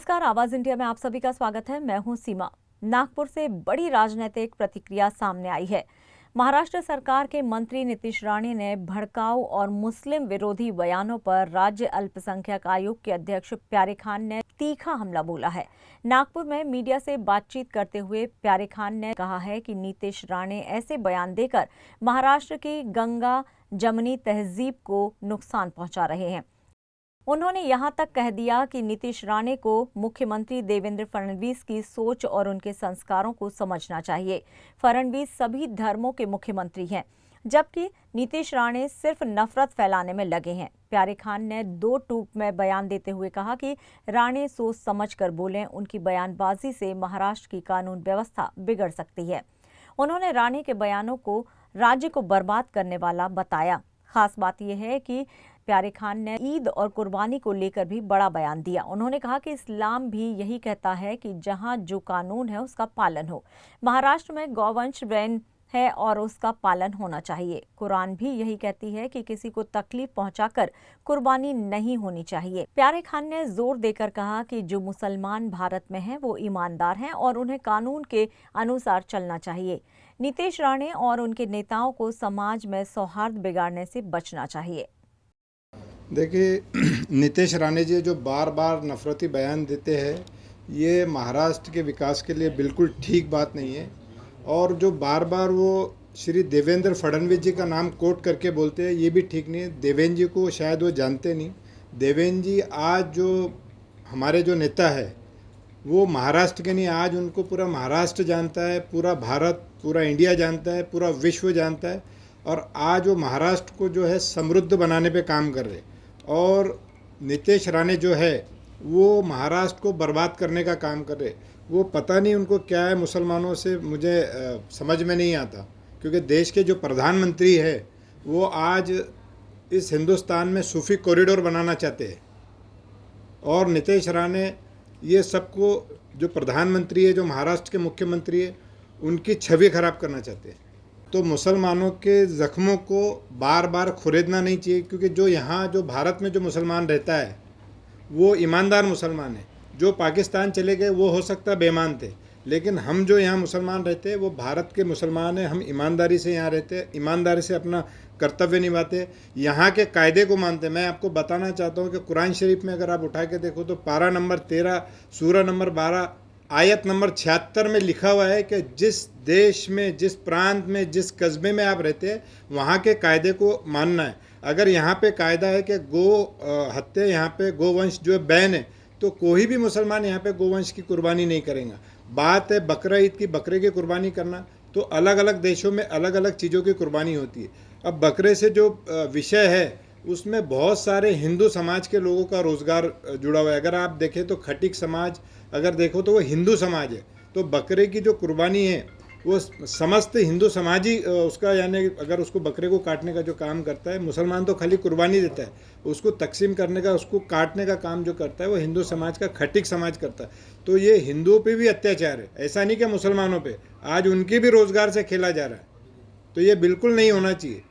नमस्कार, आवाज इंडिया में आप सभी का स्वागत है। मैं हूं सीमा। नागपुर से बड़ी राजनीतिक प्रतिक्रिया सामने आई है। महाराष्ट्र सरकार के मंत्री नीतीश राणे ने भड़काऊ और मुस्लिम विरोधी बयानों पर राज्य अल्पसंख्यक आयोग के अध्यक्ष प्यारे खान ने तीखा हमला बोला है। नागपुर में मीडिया से बातचीत करते हुए प्यारे खान ने कहा है कि नीतीश राणे ऐसे बयान देकर महाराष्ट्र की गंगा जमनी तहजीब को नुकसान पहुंचा रहे हैं। उन्होंने यहां तक कह दिया कि नीतीश राणे को मुख्यमंत्री देवेंद्र फडणवीस की सोच और उनके संस्कारों को समझना चाहिए। फडणवीस सभी धर्मों के मुख्यमंत्री हैं, जबकि नीतीश राणे सिर्फ नफरत फैलाने में लगे हैं। प्यारे खान ने दो टूक में बयान देते हुए कहा कि राणे सोच समझकर बोलें, उनकी बयानबाजी से महाराष्ट्र की कानून व्यवस्था बिगड़ सकती है। उन्होंने राणे के बयानों को राज्य को बर्बाद करने वाला बताया। खास बात यह है कि प्यारे खान ने ईद और कुर्बानी को लेकर भी बड़ा बयान दिया। उन्होंने कहा कि इस्लाम भी यही कहता है कि जहां जो कानून है उसका पालन हो। महाराष्ट्र में गौवंश वैन है और उसका पालन होना चाहिए। कुरान भी यही कहती है कि किसी को तकलीफ पहुंचाकर कुर्बानी नहीं होनी चाहिए। प्यारे खान ने जोर देकर कहा कि जो मुसलमान भारत में हैं वो ईमानदार हैं और उन्हें कानून के अनुसार चलना चाहिए। नीतीश राणे और उनके नेताओं को समाज में सौहार्द बिगाड़ने से बचना चाहिए। देखिए, नीतीश राणे जी जो बार बार नफरती बयान देते हैं, ये महाराष्ट्र के विकास के लिए बिल्कुल ठीक बात नहीं है। और जो बार बार वो श्री देवेंद्र फडणवीस जी का नाम कोट करके बोलते हैं, ये भी ठीक नहीं है। देवेंद्र जी को शायद वो जानते नहीं। देवेंद्र जी आज जो हमारे जो नेता है वो महाराष्ट्र के नहीं, आज उनको पूरा महाराष्ट्र जानता है, पूरा भारत, पूरा इंडिया जानता है, पूरा विश्व जानता है। और आज वो महाराष्ट्र को जो है समृद्ध बनाने पे काम कर रहे। और नीतीश राणे जो है वो महाराष्ट्र को बर्बाद करने का काम कर रहे। वो पता नहीं उनको क्या है मुसलमानों से, मुझे समझ में नहीं आता। क्योंकि देश के जो प्रधानमंत्री है वो आज इस हिंदुस्तान में सूफी कॉरिडोर बनाना चाहते हैं। और नीतीश राणे ये सबको, जो प्रधानमंत्री है, जो महाराष्ट्र के मुख्यमंत्री है, उनकी छवि खराब करना चाहते हैं। तो मुसलमानों के ज़ख्मों को बार बार खुरेदना नहीं चाहिए। क्योंकि जो यहाँ जो भारत में जो मुसलमान रहता है वो ईमानदार मुसलमान है। जो पाकिस्तान चले गए वो हो सकता है बेईमान थे, लेकिन हम जो यहाँ मुसलमान रहते हैं वो भारत के मुसलमान हैं। हम ईमानदारी से यहाँ रहते हैं, ईमानदारी से अपना कर्तव्य निभाते, यहाँ के कायदे को मानते। मैं आपको बताना चाहता हूँ कि कुरान शरीफ में अगर आप उठा के देखो तो पारा नंबर 13, सूरा नंबर 12, आयत नंबर 76 में लिखा हुआ है कि जिस देश में, जिस प्रांत में, जिस कस्बे में आप रहते हैं वहाँ के कायदे को मानना है। अगर यहाँ पे कायदा है कि गो हत्या, यहाँ पे गोवंश जो बैन है, तो कोई भी मुसलमान यहाँ पे गोवंश की कुर्बानी नहीं करेगा। बात है बकरा ईद की, बकरे की कुर्बानी करना, तो अलग अलग देशों में अलग अलग चीज़ों की कुर्बानी होती है। अब बकरे से जो विषय है उसमें बहुत सारे हिंदू समाज के लोगों का रोज़गार जुड़ा हुआ है। अगर आप देखें तो खटीक समाज अगर देखो तो वो हिंदू समाज है। तो बकरे की जो कुर्बानी है वो समस्त हिंदू समाज ही उसका, यानी अगर उसको बकरे को काटने का जो काम करता है, मुसलमान तो खाली कुर्बानी देता है, उसको तकसीम करने का, उसको काटने का काम जो करता है वो हिंदू समाज का, खटीक समाज करता है। तो ये हिंदुओं पे भी अत्याचार है, ऐसा नहीं कि मुसलमानों पे। आज उनके भी रोज़गार से खेला जा रहा है। तो ये बिल्कुल नहीं होना चाहिए।